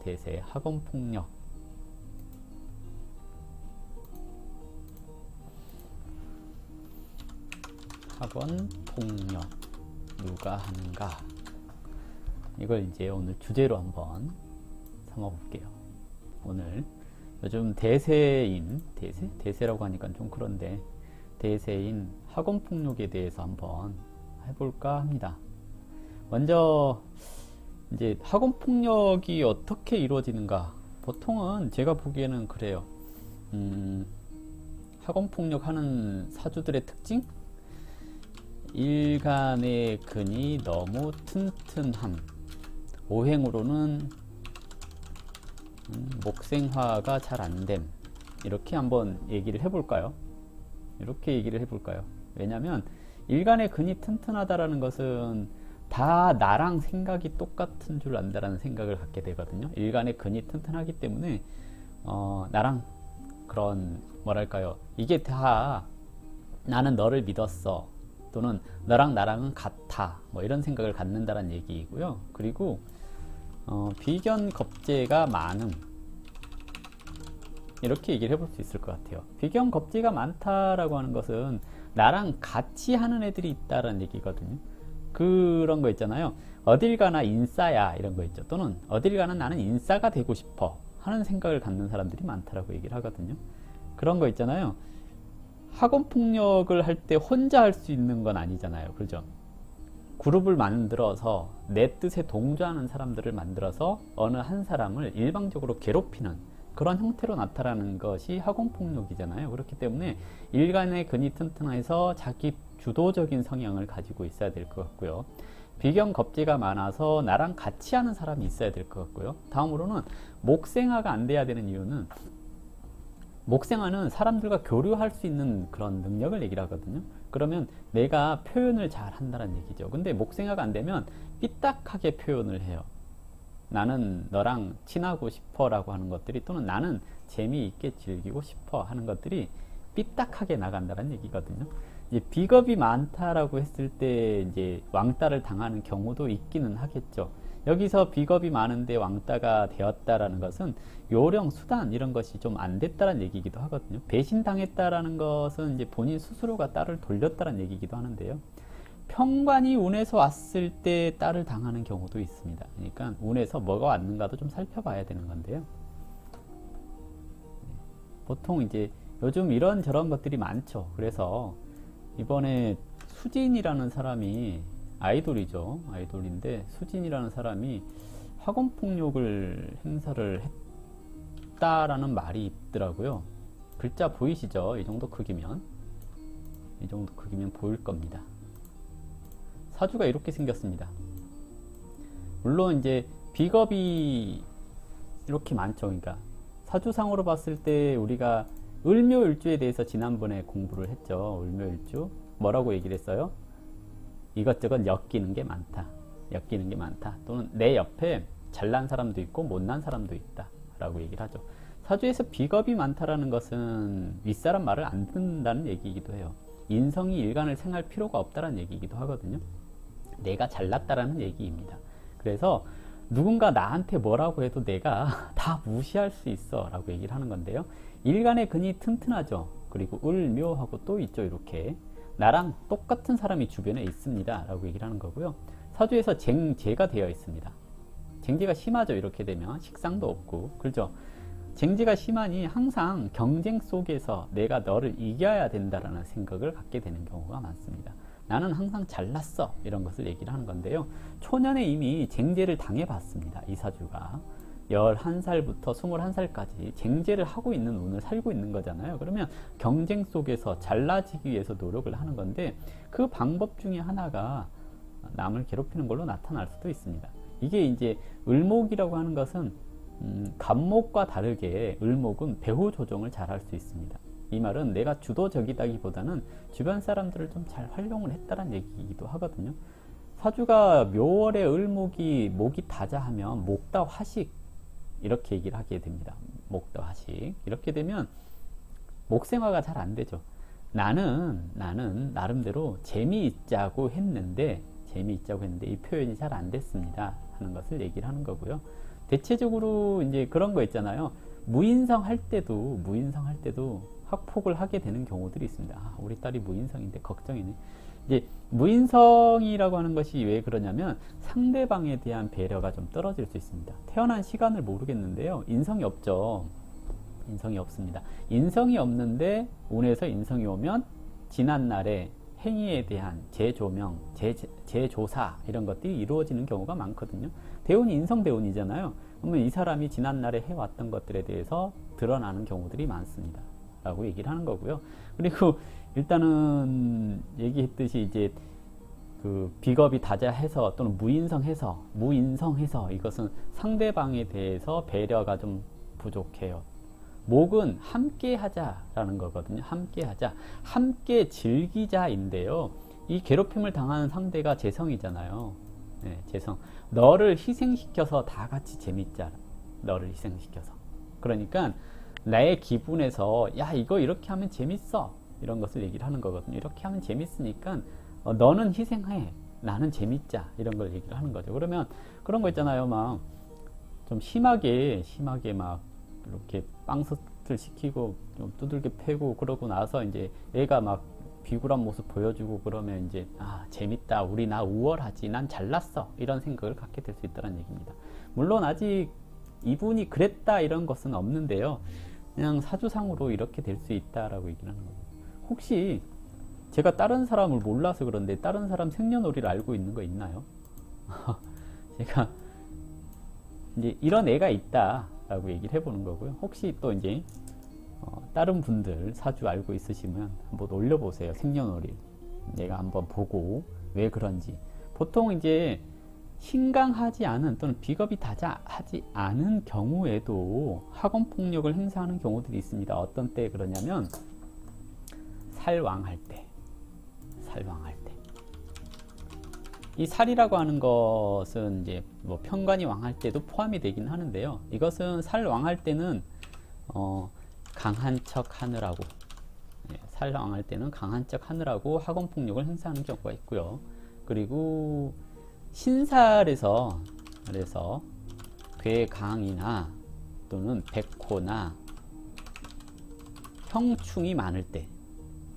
대세, 학원폭력. 학원폭력 누가 하는가? 이걸 이제 오늘 주제로 한번 삼아 볼게요. 오늘 요즘 대세인, 대세라고 하니까 좀 그런데, 대세인 학원폭력에 대해서 한번 해볼까 합니다. 먼저 이제 학원폭력이 어떻게 이루어지는가? 보통은 제가 보기에는 그래요. 학원폭력 하는 사주들의 특징? 일간의 근이 너무 튼튼함, 오행으로는 목생화가 잘 안됨. 이렇게 한번 얘기를 해볼까요? 이렇게 얘기를 해볼까요? 왜냐면 일간의 근이 튼튼하다라는 것은 다 나랑 생각이 똑같은 줄 안다라는 생각을 갖게 되거든요. 일간의 근이 튼튼하기 때문에 나랑 그런 뭐랄까요, 이게 다 나는 너를 믿었어, 또는 너랑 나랑은 같아, 뭐 이런 생각을 갖는다는 얘기이고요. 그리고 비견겁재가 많음, 이렇게 얘기를 해볼 수 있을 것 같아요. 비견겁재가 많다라고 하는 것은 나랑 같이 하는 애들이 있다라는 얘기거든요. 그런 거 있잖아요. 어딜 가나 인싸야, 이런 거 있죠. 또는 어딜 가나 나는 인싸가 되고 싶어 하는 생각을 갖는 사람들이 많다라고 얘기를 하거든요. 그런 거 있잖아요. 학원폭력을 할 때 혼자 할 수 있는 건 아니잖아요. 그죠? 그룹을 만들어서 내 뜻에 동조하는 사람들을 만들어서 어느 한 사람을 일방적으로 괴롭히는 그런 형태로 나타나는 것이 학원폭력이잖아요. 그렇기 때문에 일간의 근이 튼튼해서 자기 주도적인 성향을 가지고 있어야 될 것 같고요. 비견겁재가 많아서 나랑 같이 하는 사람이 있어야 될 것 같고요. 다음으로는 목생화가 안 돼야 되는 이유는, 목생화는 사람들과 교류할 수 있는 그런 능력을 얘기를 하거든요. 그러면 내가 표현을 잘 한다는 얘기죠. 근데 목생화가 안 되면 삐딱하게 표현을 해요. 나는 너랑 친하고 싶어 라고 하는 것들이, 또는 나는 재미있게 즐기고 싶어 하는 것들이 삐딱하게 나간다는 얘기거든요. 이제 비겁이 많다라고 했을 때 이제 왕따를 당하는 경우도 있기는 하겠죠. 여기서 비겁이 많은데 왕따가 되었다라는 것은 요령, 수단 이런 것이 좀 안 됐다는 얘기이기도 하거든요. 배신당했다라는 것은 이제 본인 스스로가 딸을 돌렸다는 얘기이기도 하는데요. 평관이 운에서 왔을 때 딸을 당하는 경우도 있습니다. 그러니까 운에서 뭐가 왔는가도 좀 살펴봐야 되는 건데요. 보통 이제 요즘 이런 저런 것들이 많죠. 그래서 이번에 수진이라는 사람이, 아이돌이죠. 아이돌인데 수진이라는 사람이 학원폭력을 행사를 했다라는 말이 있더라고요. 글자 보이시죠? 이 정도 크기면 보일 겁니다. 사주가 이렇게 생겼습니다. 물론 이제 비겁이 이렇게 많죠. 그러니까 사주상으로 봤을 때 우리가 을묘일주에 대해서 지난번에 공부를 했죠. 을묘일주 뭐라고 얘기를 했어요? 이것저것 엮이는 게 많다, 엮이는 게 많다, 또는 내 옆에 잘난 사람도 있고 못난 사람도 있다 라고 얘기를 하죠. 사주에서 비겁이 많다라는 것은 윗사람 말을 안 듣는다는 얘기이기도 해요. 인성이 일간을 생할 필요가 없다는 얘기이기도 하거든요. 내가 잘났다라는 얘기입니다. 그래서 누군가 나한테 뭐라고 해도 내가 다 무시할 수 있어 라고 얘기를 하는 건데요. 일간의 근이 튼튼하죠. 그리고 을묘하고 또 있죠. 이렇게 나랑 똑같은 사람이 주변에 있습니다 라고 얘기를 하는 거고요. 사주에서 쟁제가 되어 있습니다. 쟁제가 심하죠. 이렇게 되면 식상도 없고, 그렇죠? 쟁제가 심하니 항상 경쟁 속에서 내가 너를 이겨야 된다라는 생각을 갖게 되는 경우가 많습니다. 나는 항상 잘났어, 이런 것을 얘기를 하는 건데요. 초년에 이미 쟁제를 당해봤습니다. 이 사주가 11살부터 21살까지 쟁제를 하고 있는 운을 살고 있는 거잖아요. 그러면 경쟁 속에서 잘나지기 위해서 노력을 하는 건데, 그 방법 중에 하나가 남을 괴롭히는 걸로 나타날 수도 있습니다. 이게 이제 을목이라고 하는 것은 간목과 다르게 을목은 배후 조정을 잘 할 수 있습니다. 이 말은 내가 주도적이다기보다는 주변 사람들을 좀 잘 활용을 했다는 얘기이기도 하거든요. 사주가 묘월에 을목이 목이 다자하면 목다 화식, 이렇게 얘기를 하게 됩니다. 목다 화식. 이렇게 되면 목생화가 잘 안 되죠. 나는 나름대로 재미있자고 했는데 이 표현이 잘 안 됐습니다 하는 것을 얘기를 하는 거고요. 대체적으로 이제 그런 거 있잖아요. 무인성 할 때도 학폭을 하게 되는 경우들이 있습니다. 아, 우리 딸이 무인성인데 걱정이네. 이제 무인성이라고 하는 것이 왜 그러냐면 상대방에 대한 배려가 좀 떨어질 수 있습니다. 태어난 시간을 모르겠는데요. 인성이 없죠. 인성이 없습니다. 인성이 없는데 운에서 인성이 오면 지난날의 행위에 대한 재조명, 재조사 이런 것들이 이루어지는 경우가 많거든요. 대운이 인성대운이잖아요. 그러면 이 사람이 지난날에 해왔던 것들에 대해서 드러나는 경우들이 많습니다. 라고 얘기를 하는 거고요. 그리고 일단은 얘기했듯이 이제 그 비겁이 다자해서 또는 무인성해서 이것은 상대방에 대해서 배려가 좀 부족해요. 목은 함께 하자라는 거거든요. 함께 하자. 함께 즐기자인데요. 이 괴롭힘을 당하는 상대가 재성이잖아요. 네, 재성. 너를 희생시켜서 다 같이 재밌자. 너를 희생시켜서. 그러니까 나의 기분에서 야 이거 이렇게 하면 재밌어. 이런 것을 얘기를 하는 거거든요. 이렇게 하면 재밌으니까 너는 희생해. 나는 재밌자. 이런 걸 얘기를 하는 거죠. 그러면 그런 거 있잖아요. 막 좀 심하게 막 이렇게 빵스를 시키고 좀 두들겨 패고 그러고 나서 이제 애가 막 비굴한 모습 보여주고 그러면 이제 아 재밌다. 우리 나 우월하지. 난 잘났어. 이런 생각을 갖게 될 수 있다는 얘기입니다. 물론 아직 이분이 그랬다 이런 것은 없는데요. 그냥 사주상으로 이렇게 될 수 있다라고 얘기를 하는 거예요. 혹시 제가 다른 사람을 몰라서 그런데 다른 사람 생년월일을 알고 있는 거 있나요? 제가 이제 이런 애가 있다라고 얘기를 해보는 거고요. 혹시 또 이제 다른 분들 사주 알고 있으시면 한번 올려보세요. 생년월일 내가 한번 보고 왜 그런지. 보통 이제 신강하지 않은 또는 비겁이 다자하지 않은 경우에도 학원폭력을 행사하는 경우들이 있습니다. 어떤 때 그러냐면 살왕할 때. 이 살이라고 하는 것은 이제 뭐 편관이 왕할 때도 포함이 되긴 하는데요. 이것은 살왕할 때는 강한 척 하느라고, 살왕할 때는 강한 척 하느라고 학원폭력을 행사하는 경우가 있고요. 그리고 신살에서 그래서 괴강이나 또는 백호나 형충이 많을 때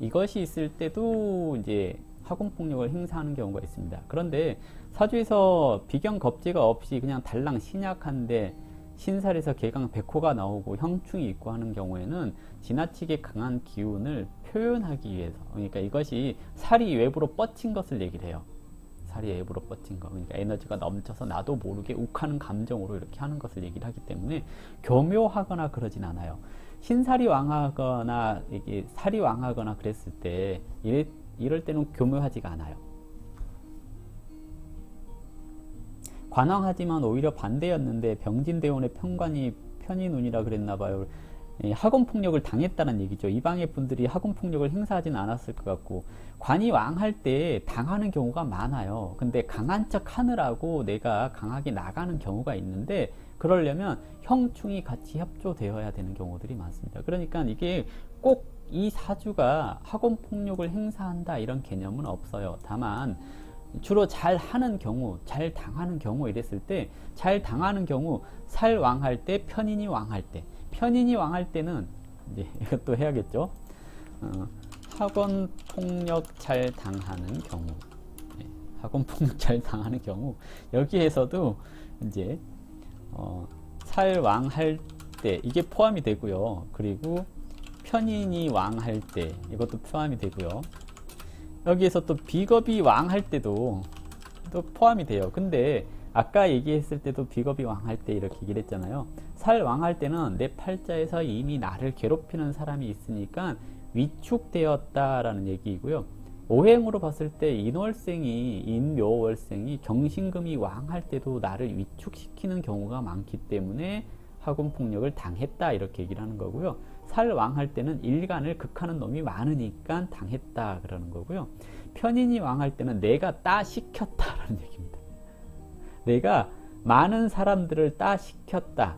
이것이 있을 때도 이제 학원폭력을 행사하는 경우가 있습니다. 그런데 사주에서 비경 겁재가 없이 그냥 달랑 신약한데 신살에서 개강 백호가 나오고 형충이 있고 하는 경우에는 지나치게 강한 기운을 표현하기 위해서, 그러니까 이것이 살이 외부로 뻗친 것을 얘기를 해요. 살이 외부로 뻗친 거, 그러니까 에너지가 넘쳐서 나도 모르게 욱하는 감정으로 이렇게 하는 것을 얘기를 하기 때문에 교묘하거나 그러진 않아요. 신살이 왕하거나 이게 살이 왕하거나 그랬을 때 이럴 때는 교묘하지가 않아요. 관왕하지만 오히려 반대였는데 병진대운의 편관이 편인운이라 그랬나봐요. 학원폭력을 당했다는 얘기죠. 이방의 분들이 학원폭력을 행사하진 않았을 것 같고, 관이 왕할 때 당하는 경우가 많아요. 근데 강한 척 하느라고 내가 강하게 나가는 경우가 있는데, 그러려면 형충이 같이 협조되어야 되는 경우들이 많습니다. 그러니까 이게 꼭 이 사주가 학원폭력을 행사한다 이런 개념은 없어요. 다만 주로 잘 하는 경우, 잘 당하는 경우 이랬을 때, 잘 당하는 경우 살 왕할 때, 편인이 왕할 때, 편인이 왕할 때는 이제 이것도 해야겠죠. 학원폭력 잘 당하는 경우, 학원폭력 잘 당하는 경우 여기에서도 이제 살 왕할 때 이게 포함이 되고요. 그리고 편인이 왕할 때 이것도 포함이 되고요. 여기에서 또 비겁이 왕할 때도 또 포함이 돼요. 근데 아까 얘기했을 때도 비겁이 왕할 때 이렇게 얘기를 했잖아요. 살 왕할 때는 내 팔자에서 이미 나를 괴롭히는 사람이 있으니까 위축되었다라는 얘기이고요. 오행으로 봤을 때 인묘월생이 경신금이 왕할 때도 나를 위축시키는 경우가 많기 때문에 학원폭력을 당했다 이렇게 얘기를 하는 거고요. 살 왕할 때는 일간을 극하는 놈이 많으니까 당했다 그러는 거고요. 편인이 왕할 때는 내가 따시켰다라는 얘기입니다. 내가 많은 사람들을 따시켰다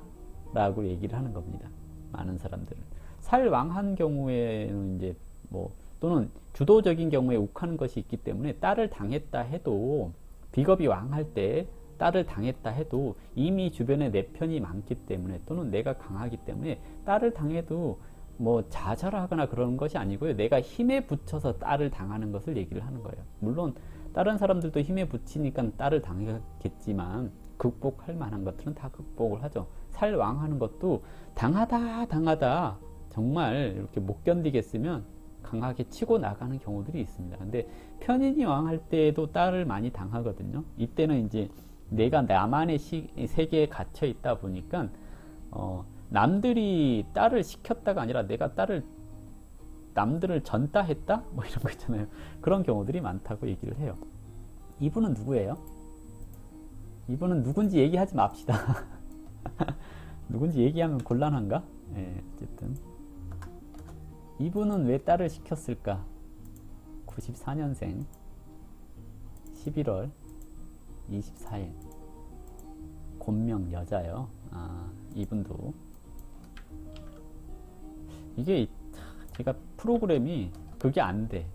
라고 얘기를 하는 겁니다. 많은 사람들을. 살 왕한 경우에는 이제 뭐 또는 주도적인 경우에 욱하는 것이 있기 때문에 딸을 당했다 해도 비겁이 왕할 때 딸을 당했다 해도 이미 주변에 내 편이 많기 때문에 또는 내가 강하기 때문에 딸을 당해도 뭐 좌절하거나 그러는 것이 아니고요. 내가 힘에 붙여서 딸을 당하는 것을 얘기를 하는 거예요. 물론 다른 사람들도 힘에 붙이니까 딸을 당하겠지만 극복할 만한 것들은 다 극복을 하죠. 살왕하는 것도 당하다 정말 이렇게 못 견디겠으면 강하게 치고 나가는 경우들이 있습니다. 근데 편인이 왕할 때에도 딸을 많이 당하거든요. 이때는 이제 내가 나만의 세계에 갇혀 있다 보니까 남들이 딸을 시켰다가 아니라 내가 딸을 남들을 전따했다? 뭐 이런 거 있잖아요. 그런 경우들이 많다고 얘기를 해요. 이분은 누구예요? 이분은 누군지 얘기하지 맙시다. 누군지 얘기하면 곤란한가? 예, 어쨌든 이분은 왜 딸을 시켰을까? 94년생 11월 24일 곤명 여자요. 이분도 이게 제가 프로그램이 그게 안 돼.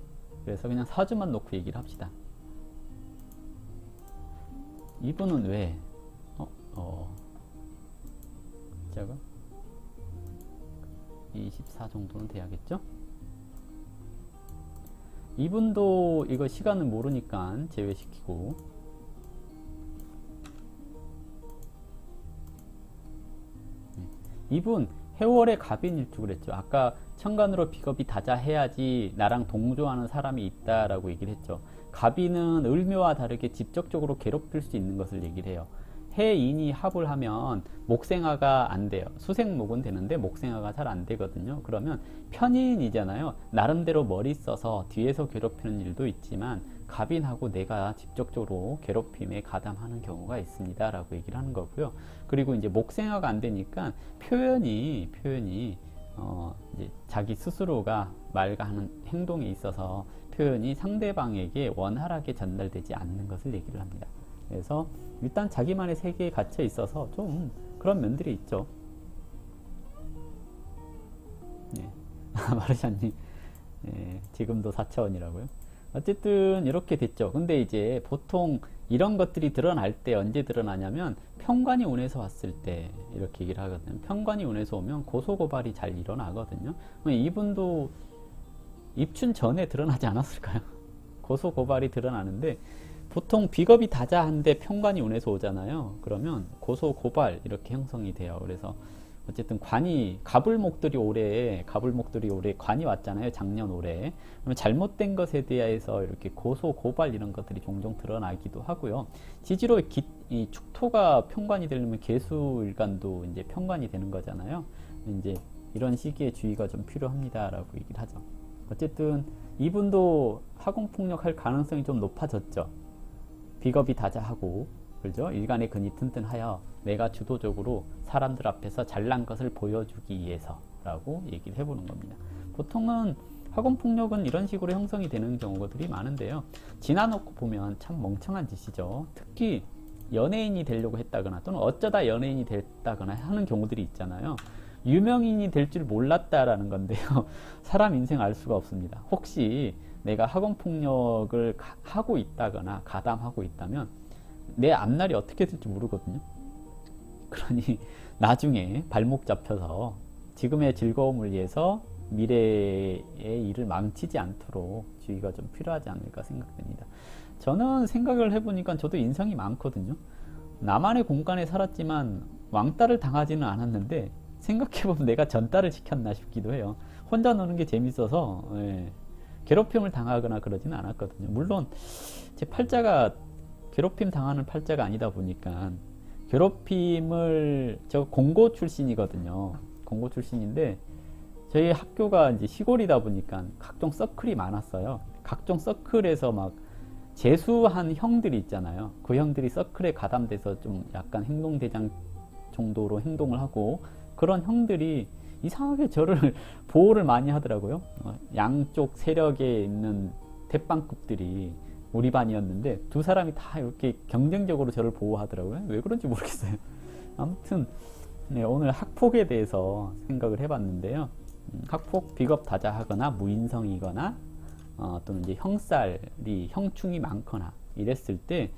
그래서 그냥 사주만 놓고 얘기를 합시다. 이분은 왜? 제가 24 정도는 돼야겠죠? 이분도 이거 시간을 모르니까 제외시키고 이분 해월의 갑인일주 그랬죠. 아까 천간으로 비겁이 다자해야지 나랑 동조하는 사람이 있다라고 얘기를 했죠. 갑인은 을묘와 다르게 직접적으로 괴롭힐 수 있는 것을 얘기를 해요. 해인이 합을 하면 목생화가 안 돼요. 수생목은 되는데 목생화가 잘 안 되거든요. 그러면 편인이잖아요. 나름대로 머리 써서 뒤에서 괴롭히는 일도 있지만 갑인하고 내가 직접적으로 괴롭힘에 가담하는 경우가 있습니다 라고 얘기를 하는 거고요. 그리고 이제 목생화가 안 되니까 표현이 이제 자기 스스로가 말과 하는 행동에 있어서 표현이 상대방에게 원활하게 전달되지 않는 것을 얘기를 합니다. 그래서 일단 자기만의 세계에 갇혀 있어서 좀 그런 면들이 있죠. 네. 마르샤님, 네, 지금도 4차원이라고요? 어쨌든 이렇게 됐죠. 근데 이제 보통 이런 것들이 드러날 때 언제 드러나냐면 편관이 운에서 왔을 때 이렇게 얘기를 하거든요. 편관이 운에서 오면 고소고발이 잘 일어나거든요. 이분도 입춘 전에 드러나지 않았을까요? 고소고발이 드러나는데 보통 비겁이 다자한데 편관이 운에서 오잖아요. 그러면 고소고발 이렇게 형성이 돼요. 그래서 어쨌든 가불목들이 올해 관이 왔잖아요. 작년 올해. 그러면 잘못된 것에 대해서 이렇게 고소고발 이런 것들이 종종 드러나기도 하고요. 지지로 이 축토가 편관이 되려면 계수일간도 이제 편관이 되는 거잖아요. 이제 이런 시기에 주의가 좀 필요합니다라고 얘기를 하죠. 어쨌든 이분도 학원폭력할 가능성이 좀 높아졌죠. 비겁이 다자하고, 그죠? 일간의 근이 튼튼하여 내가 주도적으로 사람들 앞에서 잘난 것을 보여주기 위해서라고 얘기를 해보는 겁니다. 보통은 학원폭력은 이런 식으로 형성이 되는 경우들이 많은데요. 지나놓고 보면 참 멍청한 짓이죠. 특히 연예인이 되려고 했다거나 또는 어쩌다 연예인이 됐다거나 하는 경우들이 있잖아요. 유명인이 될 줄 몰랐다라는 건데요. 사람 인생 알 수가 없습니다. 혹시 내가 학원폭력을 하고 있다거나 가담하고 있다면 내 앞날이 어떻게 될지 모르거든요. 그러니 나중에 발목 잡혀서 지금의 즐거움을 위해서 미래의 일을 망치지 않도록 주의가 좀 필요하지 않을까 생각됩니다. 저는 생각을 해보니까 저도 인성이 많거든요. 나만의 공간에 살았지만 왕따를 당하지는 않았는데 생각해보면 내가 전따를 시켰나 싶기도 해요. 혼자 노는 게 재밌어서 괴롭힘을 당하거나 그러지는 않았거든요. 물론 제 팔자가 괴롭힘 당하는 팔자가 아니다 보니까 괴롭힘을 저 공고 출신이거든요. 공고 출신인데 저희 학교가 이제 시골이다 보니까 각종 서클이 많았어요. 각종 서클에서 막 재수한 형들이 있잖아요. 그 형들이 서클에 가담돼서 좀 약간 행동대장 정도로 행동을 하고 그런 형들이 이상하게 저를 보호를 많이 하더라고요. 양쪽 세력에 있는 대빵급들이 우리 반이었는데 두 사람이 다 이렇게 경쟁적으로 저를 보호하더라고요. 왜 그런지 모르겠어요. 아무튼 네, 오늘 학폭에 대해서 생각을 해봤는데요. 학폭 비겁 다자하거나 무인성이거나 또는 이제 형살이 형충이 많거나 이랬을 때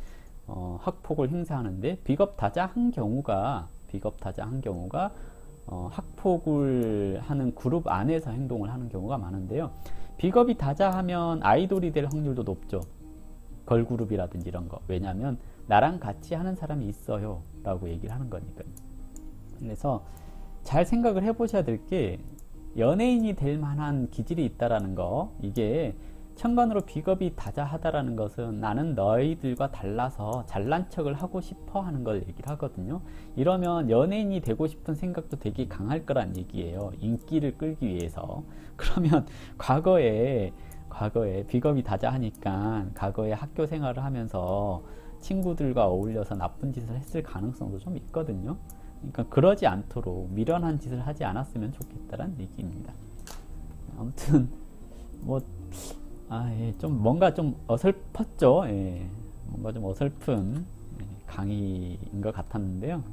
학폭을 행사하는데 비겁다자한 경우가 학폭을 하는 그룹 안에서 행동을 하는 경우가 많은데요. 비겁이 다자하면 아이돌이 될 확률도 높죠. 걸그룹이라든지 이런 거. 왜냐하면 나랑 같이 하는 사람이 있어요 라고 얘기를 하는 거니까요. 그래서 잘 생각을 해보셔야 될 게, 연예인이 될 만한 기질이 있다라는 거, 이게 천간으로 비겁이 다자하다라는 것은 나는 너희들과 달라서 잘난 척을 하고 싶어 하는 걸 얘기를 하거든요. 이러면 연예인이 되고 싶은 생각도 되게 강할 거란 얘기예요. 인기를 끌기 위해서. 그러면 과거에 비겁이 다자하니까 과거에 학교 생활을 하면서 친구들과 어울려서 나쁜 짓을 했을 가능성도 좀 있거든요. 그러니까 그러지 않도록 미련한 짓을 하지 않았으면 좋겠다라는 얘기입니다. 아무튼 좀 뭔가 좀 어설펐죠. 뭔가 좀 어설픈 강의인 것 같았는데요.